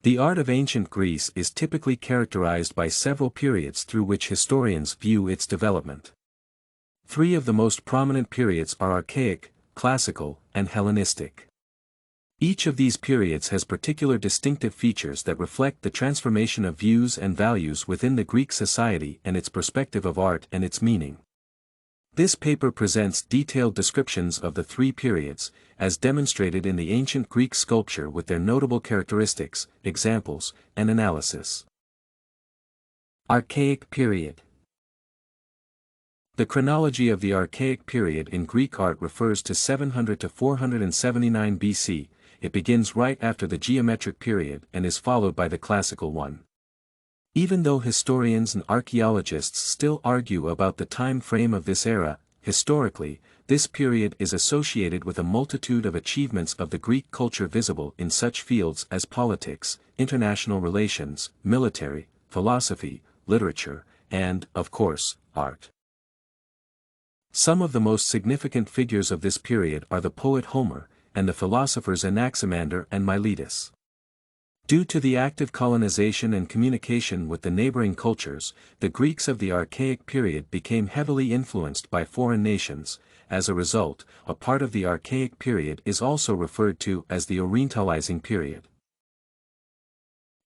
The art of ancient Greece is typically characterized by several periods through which historians view its development. Three of the most prominent periods are Archaic, Classical, and Hellenistic. Each of these periods has particular distinctive features that reflect the transformation of views and values within the Greek society and its perspective of art and its meaning. This paper presents detailed descriptions of the three periods, as demonstrated in the ancient Greek sculpture with their notable characteristics, examples, and analysis. Archaic period. The chronology of the Archaic period in Greek art refers to 700 to 479 BC. It begins right after the geometric period and is followed by the classical one. Even though historians and archaeologists still argue about the time frame of this era, historically, this period is associated with a multitude of achievements of the Greek culture visible in such fields as politics, international relations, military, philosophy, literature, and, of course, art. Some of the most significant figures of this period are the poet Homer, and the philosophers Anaximander and Miletus. Due to the active colonization and communication with the neighboring cultures, the Greeks of the Archaic period became heavily influenced by foreign nations. As a result, a part of the Archaic period is also referred to as the Orientalizing period.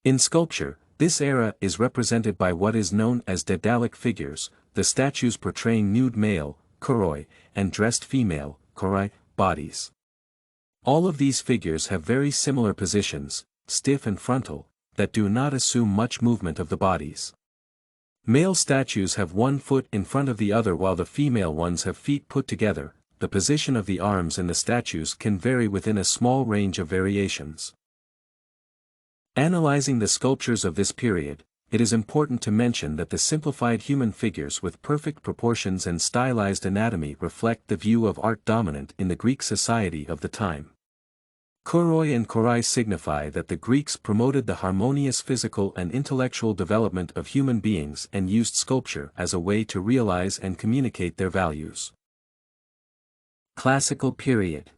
In sculpture, this era is represented by what is known as daedalic figures, the statues portraying nude male, kuroi, and dressed female, chorai, bodies. All of these figures have very similar positions, stiff and frontal, that do not assume much movement of the bodies. Male statues have one foot in front of the other while the female ones have feet put together. The position of the arms in the statues can vary within a small range of variations. Analyzing the sculptures of this period, it is important to mention that the simplified human figures with perfect proportions and stylized anatomy reflect the view of art dominant in the Greek society of the time. Kuroi and chorai signify that the Greeks promoted the harmonious physical and intellectual development of human beings and used sculpture as a way to realize and communicate their values. Classical period.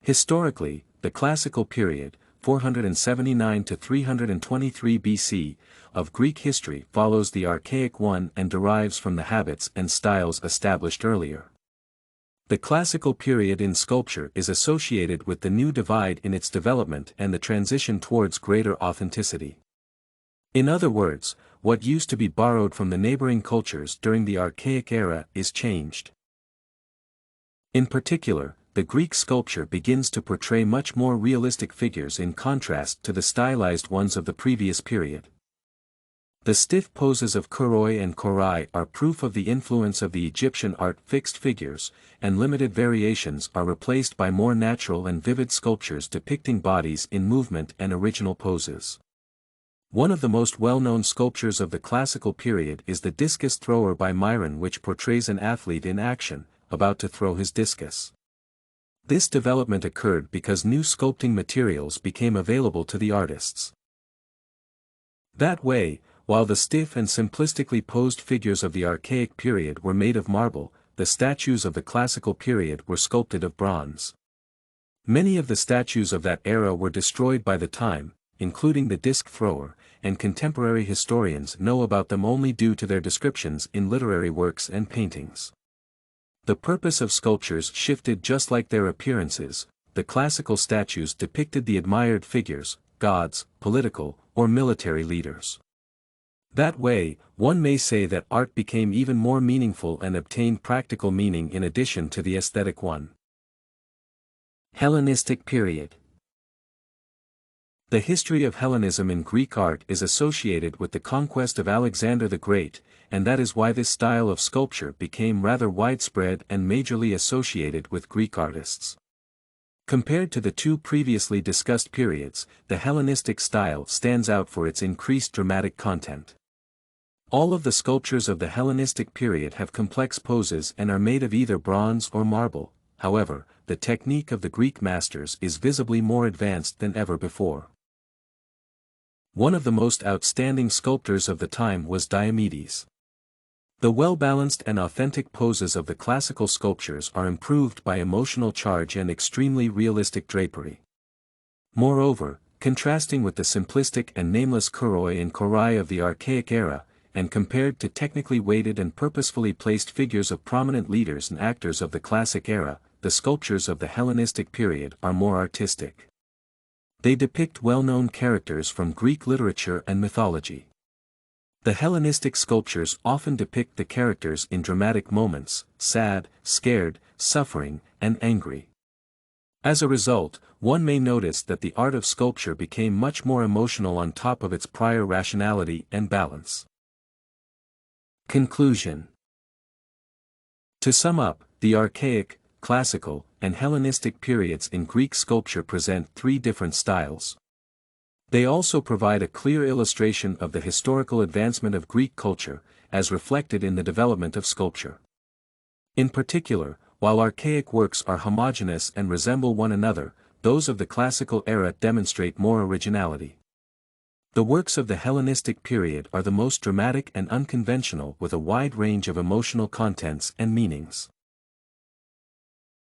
Historically, the Classical period, 479 to 323 BC, of Greek history follows the Archaic one and derives from the habits and styles established earlier. The Classical period in sculpture is associated with the new divide in its development and the transition towards greater authenticity. In other words, what used to be borrowed from the neighboring cultures during the Archaic era is changed. In particular, the Greek sculpture begins to portray much more realistic figures in contrast to the stylized ones of the previous period. The stiff poses of kuroi and chorai are proof of the influence of the Egyptian art. Fixed figures, and limited variations are replaced by more natural and vivid sculptures depicting bodies in movement and original poses. One of the most well-known sculptures of the Classical period is the discus thrower by Myron, which portrays an athlete in action, about to throw his discus. This development occurred because new sculpting materials became available to the artists. That way, while the stiff and simplistically posed figures of the Archaic period were made of marble, the statues of the Classical period were sculpted of bronze. Many of the statues of that era were destroyed by the time, including the disc thrower, and contemporary historians know about them only due to their descriptions in literary works and paintings. The purpose of sculptures shifted just like their appearances. The classical statues depicted the admired figures, gods, political, or military leaders. That way, one may say that art became even more meaningful and obtained practical meaning in addition to the aesthetic one. Hellenistic period. The history of Hellenism in Greek art is associated with the conquest of Alexander the Great, and that is why this style of sculpture became rather widespread and majorly associated with Greek artists. Compared to the two previously discussed periods, the Hellenistic style stands out for its increased dramatic content. All of the sculptures of the Hellenistic period have complex poses and are made of either bronze or marble. However, the technique of the Greek masters is visibly more advanced than ever before. One of the most outstanding sculptors of the time was Diomedes. The well-balanced and authentic poses of the classical sculptures are improved by emotional charge and extremely realistic drapery. Moreover, Contrasting with the simplistic and nameless kuroi and korai of the Archaic era, and compared to technically weighted and purposefully placed figures of prominent leaders and actors of the Classic era, the sculptures of the Hellenistic period are more artistic. They depict well-known characters from Greek literature and mythology. The Hellenistic sculptures often depict the characters in dramatic moments, sad, scared, suffering, and angry. As a result, one may notice that the art of sculpture became much more emotional on top of its prior rationality and balance. Conclusion. To sum up, the Archaic, Classical, and Hellenistic periods in Greek sculpture present three different styles. They also provide a clear illustration of the historical advancement of Greek culture, as reflected in the development of sculpture. In particular, while archaic works are homogeneous and resemble one another, those of the classical era demonstrate more originality. The works of the Hellenistic period are the most dramatic and unconventional, with a wide range of emotional contents and meanings.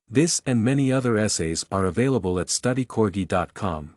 This and many other essays are available at studycorgi.com.